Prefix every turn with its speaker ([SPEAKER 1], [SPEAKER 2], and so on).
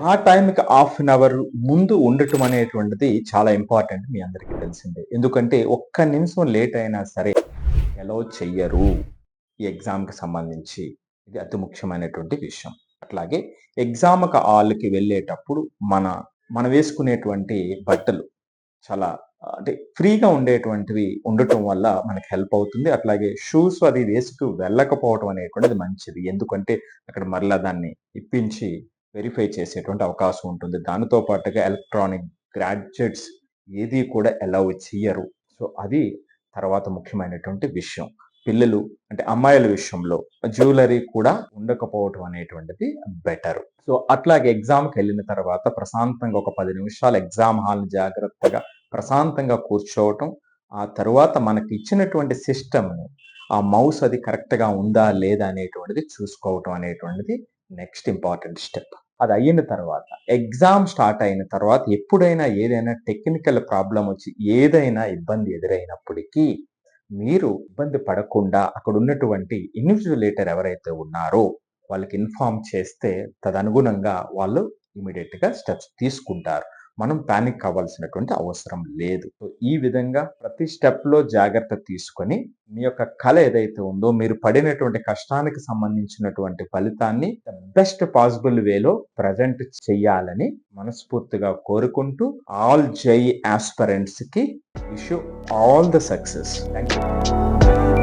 [SPEAKER 1] ఆ టైంకి half an hour ముందు ఉండటం అనేటువంటిది చాలా ఇంపార్టెంట్ మీ అందరికీ తెలిసిందే. ఎందుకంటే ఒక్క నిమిషం లేట్ అయినా సరే ఎలౌ చెయ్యరు ఈ ఎగ్జామ్‌కి సంబంధించి. ఇది అతి ముఖ్యమైనటువంటి విషయం. అట్లాగే ఎగ్జామ్‌కి హాల్‌కి వెళ్ళేటప్పుడు మన మనం వేసుకునేటువంటి బట్టలు చాలా అంటే ఫ్రీగా ఉండేటువంటివి ఉండటం వల్ల మనకి హెల్ప్ అవుతుంది. అట్లాగే షూస్ అది వేసుకు వెళ్ళకపోవటం అనేటువంటిది మంచిది. ఎందుకంటే అక్కడ మరలా దాన్ని ఇప్పించి వెరిఫై చేసేటువంటి అవకాశం ఉంటుంది. దానితో పాటుగా ఎలక్ట్రానిక్ గ్యాడ్జెట్స్ ఏది కూడా అలౌ చెయ్యరు. సో, అది తర్వాత ముఖ్యమైనటువంటి విషయం. పిల్లలు అంటే అమ్మాయిల విషయంలో జ్యువెల్లరీ కూడా ఉండకపోవటం అనేటువంటిది బెటర్. సో, అట్లాగే ఎగ్జామ్‌కెళ్ళిన తర్వాత ప్రశాంతంగా ఒక 10 నిమిషాలు ఎగ్జామ్ హాల్‌ని జాగ్రత్తగా ప్రశాంతంగా కూర్చోవటం. ఆ తరువాత మనకిచ్చినటువంటి సిస్టమ్‌ని ఆ మౌస్ అది కరెక్ట్‌గా ఉందా? లేదా? అనేటువంటిది చూసుకోవటం అనేటువంటిది నెక్స్ట్ ఇంపార్టెంట్ స్టెప్. అది అయిన తర్వాత ఎగ్జామ్ స్టార్ట్ అయిన తర్వాత ఎప్పుడైనా ఏదైనా టెక్నికల్ ప్రాబ్లమ్ వచ్చి ఏదైనా ఇబ్బంది ఎదురైనప్పటికీ మీరు ఇబ్బంది పడకుండా అక్కడున్నటువంటి ఇన్విజిలేటర్ ఎవరైతే ఉన్నారో వాళ్ళకి ఇన్ఫార్మ్ చేస్తే తదనుగుణంగా వాళ్ళు ఇమ్మీడియేట్‌గా స్టెప్స్ తీసుకుంటారు. మనం పానిక్ అవ్వాల్సినటువంటి అవసరం లేదు. సో, ఈ విధంగా ప్రతి స్టెప్‌లో జాగ్రత్త తీసుకొని మీ యొక్క కల ఏదైతే ఉందో మీరు పడినటువంటి కష్టానికి సంబంధించినటువంటి ఫలితాన్ని ద బెస్ట్ పాసిబుల్ వేలో ప్రెజెంట్ చెయ్యాలని మనస్ఫూర్తిగా కోరుకుంటూ ఆల్ జై యాస్పిరెంట్స్‌కి wish you all the success. Thank you.